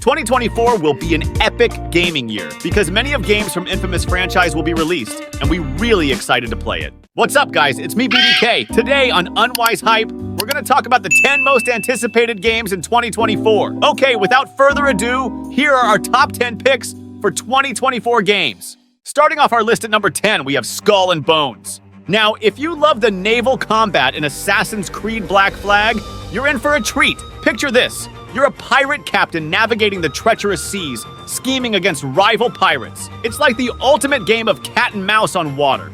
2024 will be an epic gaming year because many of games from Infamous franchise will be released, and we're really excited to play it. What's up, guys? It's me, BDK. Today on Unwise Hype, we're going to talk about the 10 most anticipated games in 2024. Okay, without further ado, here are our top 10 picks for 2024 games. Starting off our list at number 10, we have Skull and Bones. Now, if you love the naval combat in Assassin's Creed Black Flag, you're in for a treat. Picture this. You're a pirate captain navigating the treacherous seas, scheming against rival pirates. It's like the ultimate game of cat and mouse on water.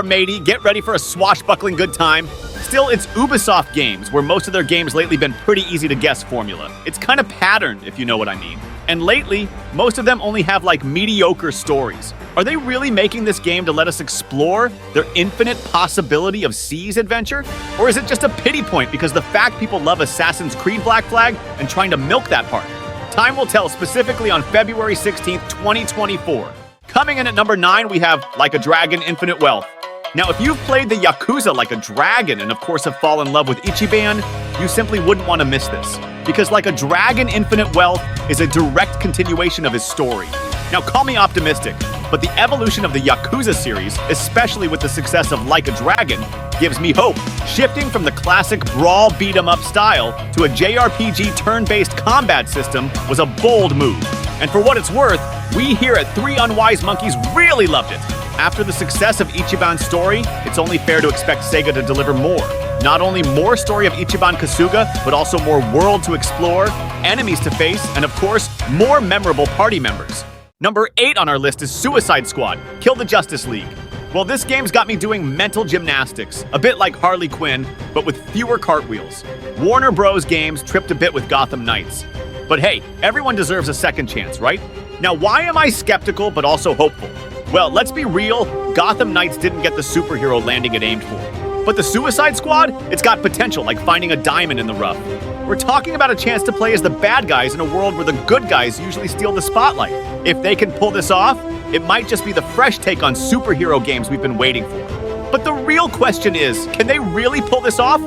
Matey, get ready for a swashbuckling good time. Still, it's Ubisoft games, where most of their games lately been pretty easy to guess formula. It's kind of patterned, if you know what I mean. And lately, most of them only have like mediocre stories. Are they really making this game to let us explore their infinite possibility of seas adventure? Or is it just a pity point because the fact people love Assassin's Creed Black Flag and trying to milk that part? Time will tell, specifically on February 16th, 2024. Coming in at number 9, we have Like a Dragon Infinite Wealth. Now, if you've played the Yakuza Like a Dragon and of course have fallen in love with Ichiban, you simply wouldn't want to miss this. Because Like a Dragon Infinite Wealth is a direct continuation of his story. Now, call me optimistic, but the evolution of the Yakuza series, especially with the success of Like a Dragon, gives me hope. Shifting from the classic brawl beat-em-up style to a JRPG turn-based combat system was a bold move. And for what it's worth, we here at 3 Unwise Monkeys really loved it. After the success of Ichiban's story, it's only fair to expect Sega to deliver more. Not only more story of Ichiban Kasuga, but also more world to explore, enemies to face, and of course, more memorable party members. Number 8 on our list is Suicide Squad, Kill the Justice League. Well, this game's got me doing mental gymnastics, a bit like Harley Quinn, but with fewer cartwheels. Warner Bros. Games tripped a bit with Gotham Knights. But hey, everyone deserves a second chance, right? Now, why am I skeptical but also hopeful? Well, let's be real, Gotham Knights didn't get the superhero landing it aimed for. But the Suicide Squad, it's got potential, like finding a diamond in the rough. We're talking about a chance to play as the bad guys in a world where the good guys usually steal the spotlight. If they can pull this off, it might just be the fresh take on superhero games we've been waiting for. But the real question is, can they really pull this off?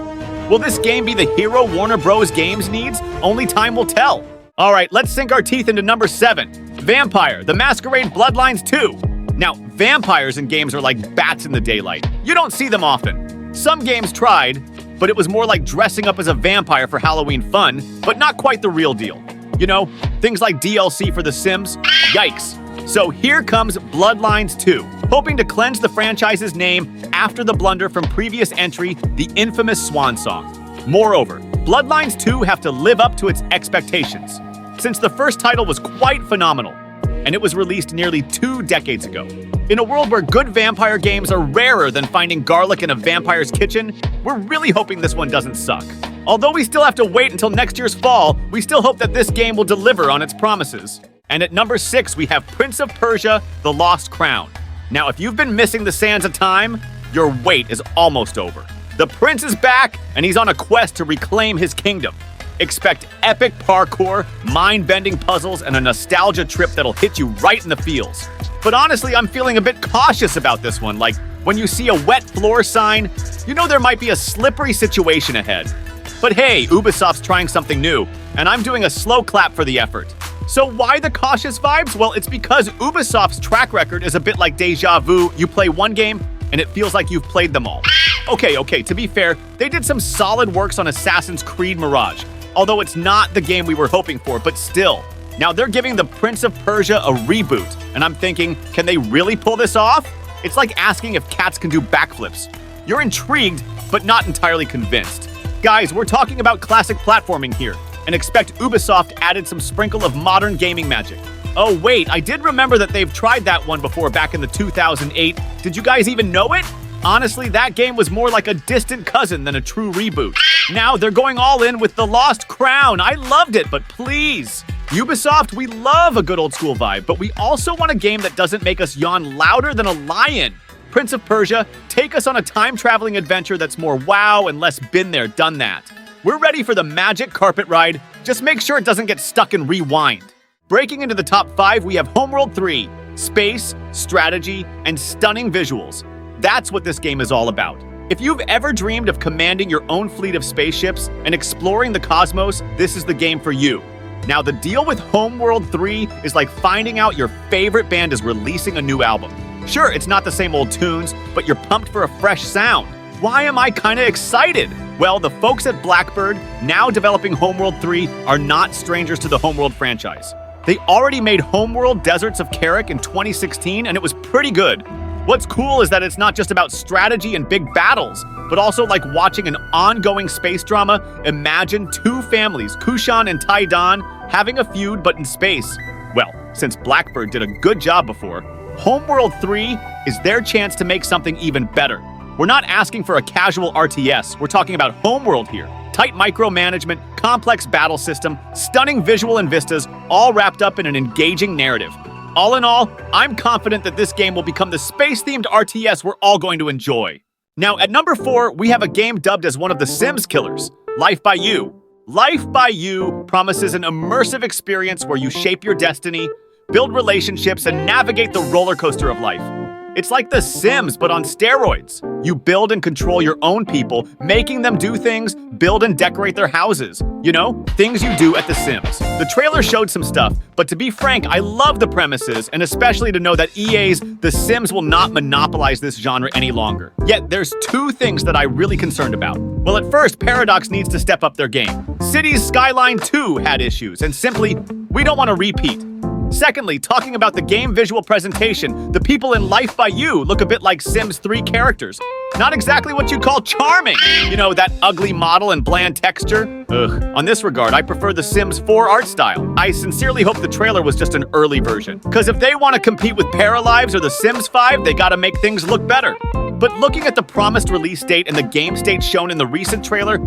Will this game be the hero Warner Bros. Games needs? Only time will tell. All right, let's sink our teeth into number 7. Vampire: The Masquerade Bloodlines 2. Now, vampires in games are like bats in the daylight. You don't see them often. Some games tried, but it was more like dressing up as a vampire for Halloween fun, but not quite the real deal. You know, things like DLC for The Sims? Yikes. So here comes Bloodlines 2, hoping to cleanse the franchise's name after the blunder from previous entry, the infamous Swan Song. Moreover, Bloodlines 2 have to live up to its expectations, since the first title was quite phenomenal, and it was released nearly 2 decades ago. In a world where good vampire games are rarer than finding garlic in a vampire's kitchen, we're really hoping this one doesn't suck. Although we still have to wait until next year's fall, we still hope that this game will deliver on its promises. And at number 6, we have Prince of Persia: The Lost Crown. Now, if you've been missing the sands of time, your wait is almost over. The prince is back, and he's on a quest to reclaim his kingdom. Expect epic parkour, mind-bending puzzles, and a nostalgia trip that'll hit you right in the feels. But honestly, I'm feeling a bit cautious about this one. Like, when you see a wet floor sign, you know there might be a slippery situation ahead. But hey, Ubisoft's trying something new, and I'm doing a slow clap for the effort. So why the cautious vibes? Well, it's because Ubisoft's track record is a bit like deja vu. You play one game, and it feels like you've played them all. Okay, to be fair, they did some solid works on Assassin's Creed Mirage, although it's not the game we were hoping for, but still. Now they're giving the Prince of Persia a reboot, and I'm thinking, can they really pull this off? It's like asking if cats can do backflips. You're intrigued, but not entirely convinced. Guys, we're talking about classic platforming here, and expect Ubisoft added some sprinkle of modern gaming magic. Oh wait, I did remember that they've tried that one before back in the 2008. Did you guys even know it? Honestly, that game was more like a distant cousin than a true reboot. Now they're going all in with The Lost Crown. I loved it, but please. Ubisoft, we love a good old school vibe, but we also want a game that doesn't make us yawn louder than a lion. Prince of Persia, take us on a time-traveling adventure that's more wow and less been there, done that. We're ready for the magic carpet ride. Just make sure it doesn't get stuck in rewind. Breaking into the top 5, we have Homeworld 3. Space, strategy, and stunning visuals. That's what this game is all about. If you've ever dreamed of commanding your own fleet of spaceships and exploring the cosmos, this is the game for you. Now, the deal with Homeworld 3 is like finding out your favorite band is releasing a new album. Sure, it's not the same old tunes, but you're pumped for a fresh sound. Why am I kinda excited? Well, the folks at Blackbird, now developing Homeworld 3, are not strangers to the Homeworld franchise. They already made Homeworld Deserts of Karak in 2016, and it was pretty good. What's cool is that it's not just about strategy and big battles, but also like watching an ongoing space drama. Imagine two families, Kushan and Taidan, having a feud but in space. Well, since Blackbird did a good job before, Homeworld 3 is their chance to make something even better. We're not asking for a casual RTS, we're talking about Homeworld here. Tight micromanagement, complex battle system, stunning visual and vistas, all wrapped up in an engaging narrative. All in all, I'm confident that this game will become the space-themed RTS we're all going to enjoy. Now, at number 4, we have a game dubbed as one of the Sims killers, Life by You. Life by You promises an immersive experience where you shape your destiny, build relationships, and navigate the roller coaster of life. It's like The Sims, but on steroids. You build and control your own people, making them do things, build and decorate their houses. You know, things you do at The Sims. The trailer showed some stuff, but to be frank, I love the premises, and especially to know that EA's The Sims will not monopolize this genre any longer. Yet, there's two things that I'm really concerned about. Well, at first, Paradox needs to step up their game. Cities Skyline 2 had issues, and simply, we don't want to repeat. Secondly, talking about the game visual presentation, the people in Life by You look a bit like Sims 3 characters. Not exactly what you'd call charming. You know, that ugly model and bland texture? Ugh. On this regard, I prefer the Sims 4 art style. I sincerely hope the trailer was just an early version. Cause if they want to compete with Paralives or the Sims 5, they gotta make things look better. But looking at the promised release date and the game state shown in the recent trailer,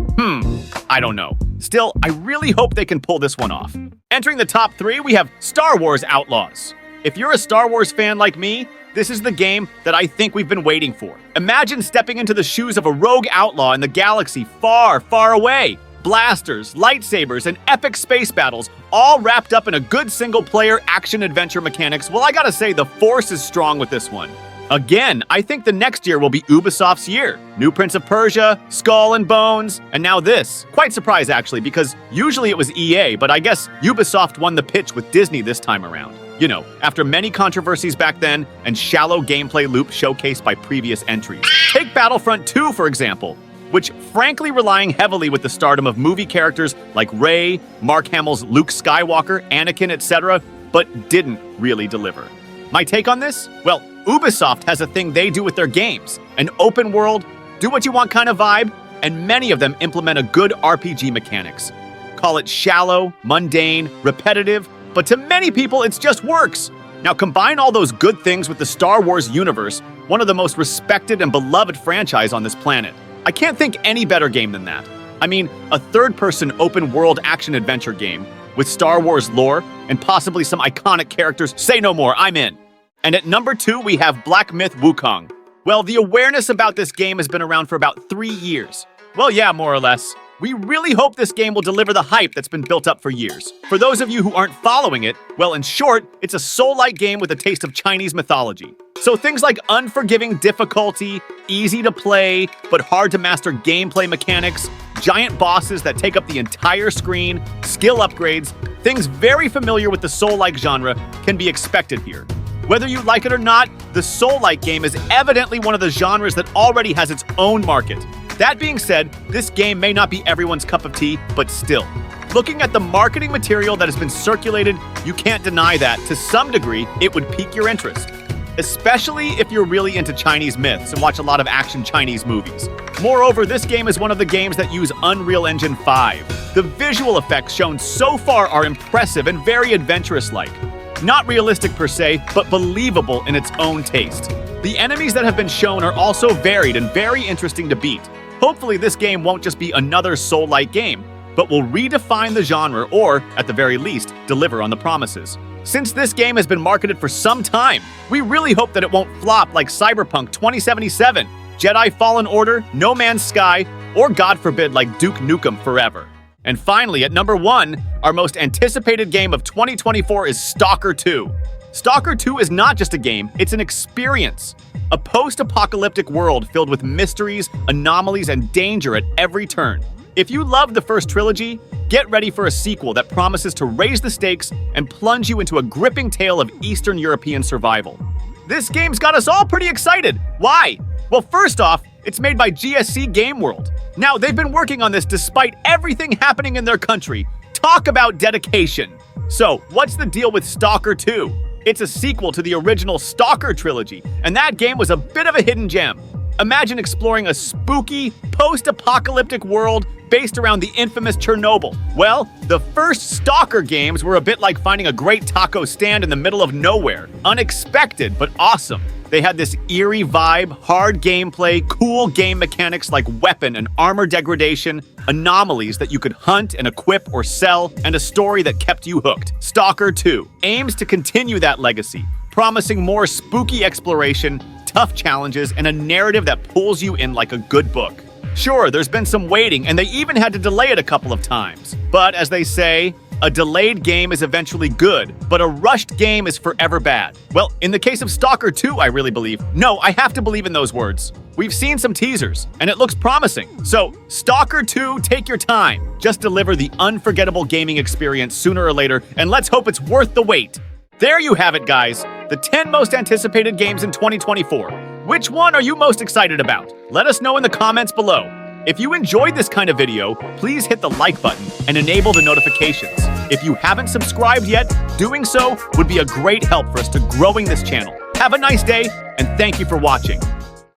I don't know. Still, I really hope they can pull this one off. Entering the top 3, we have Star Wars Outlaws. If you're a Star Wars fan like me, this is the game that I think we've been waiting for. Imagine stepping into the shoes of a rogue outlaw in the galaxy far, far away. Blasters, lightsabers, and epic space battles, all wrapped up in a good single-player action-adventure mechanics. Well, I gotta say, the Force is strong with this one. Again, I think the next year will be Ubisoft's year. New Prince of Persia, Skull and Bones, and now this. Quite surprised, actually, because usually it was EA, but I guess Ubisoft won the pitch with Disney this time around. You know, after many controversies back then and shallow gameplay loops showcased by previous entries. Take Battlefront 2, for example, which frankly relying heavily with the stardom of movie characters like Rey, Mark Hamill's Luke Skywalker, Anakin, etc., but didn't really deliver. My take on this? Well, Ubisoft has a thing they do with their games, an open world, do what you want kind of vibe, and many of them implement a good RPG mechanics. Call it shallow, mundane, repetitive, but to many people it just works. Now combine all those good things with the Star Wars universe, one of the most respected and beloved franchise on this planet. I can't think any better game than that. I mean, a third-person open-world action-adventure game with Star Wars lore and possibly some iconic characters. Say no more, I'm in. And at number 2, we have Black Myth Wukong. Well, the awareness about this game has been around for about 3 years. Well, yeah, more or less. We really hope this game will deliver the hype that's been built up for years. For those of you who aren't following it, well, in short, it's a Soul-like game with a taste of Chinese mythology. So things like unforgiving difficulty, easy to play, but hard to master gameplay mechanics, giant bosses that take up the entire screen, skill upgrades, things very familiar with the Soul-like genre can be expected here. Whether you like it or not, the Soul-like game is evidently one of the genres that already has its own market. That being said, this game may not be everyone's cup of tea, but still. Looking at the marketing material that has been circulated, you can't deny that, to some degree, it would pique your interest. Especially if you're really into Chinese myths and watch a lot of action Chinese movies. Moreover, this game is one of the games that use Unreal Engine 5. The visual effects shown so far are impressive and very adventurous-like. Not realistic per se, but believable in its own taste. The enemies that have been shown are also varied and very interesting to beat. Hopefully this game won't just be another Soul-like game, but will redefine the genre or, at the very least, deliver on the promises. Since this game has been marketed for some time, we really hope that it won't flop like Cyberpunk 2077, Jedi Fallen Order, No Man's Sky, or God forbid like Duke Nukem Forever. And finally, at number 1, our most anticipated game of 2024 is Stalker 2. Stalker 2 is not just a game, it's an experience. A post-apocalyptic world filled with mysteries, anomalies, and danger at every turn. If you loved the first trilogy, get ready for a sequel that promises to raise the stakes and plunge you into a gripping tale of Eastern European survival. This game's got us all pretty excited. Why? Well, first off, it's made by GSC Game World. Now, they've been working on this despite everything happening in their country. Talk about dedication. So, what's the deal with Stalker 2? It's a sequel to the original Stalker trilogy, and that game was a bit of a hidden gem. Imagine exploring a spooky, post-apocalyptic world based around the infamous Chernobyl. Well, the first Stalker games were a bit like finding a great taco stand in the middle of nowhere. Unexpected, but awesome. They had this eerie vibe, hard gameplay, cool game mechanics like weapon and armor degradation, anomalies that you could hunt and equip or sell, and a story that kept you hooked. Stalker 2 aims to continue that legacy, promising more spooky exploration, tough challenges, and a narrative that pulls you in like a good book. Sure, there's been some waiting, and they even had to delay it a couple of times. But as they say, a delayed game is eventually good, but a rushed game is forever bad. Well, in the case of Stalker 2, I really believe. No, I have to believe in those words. We've seen some teasers, and it looks promising. So, Stalker 2, take your time. Just deliver the unforgettable gaming experience sooner or later, and let's hope it's worth the wait. There you have it, guys. The 10 most anticipated games in 2024. Which one are you most excited about? Let us know in the comments below. If you enjoyed this kind of video, please hit the like button and enable the notifications. If you haven't subscribed yet, doing so would be a great help for us to growing this channel. Have a nice day, and thank you for watching.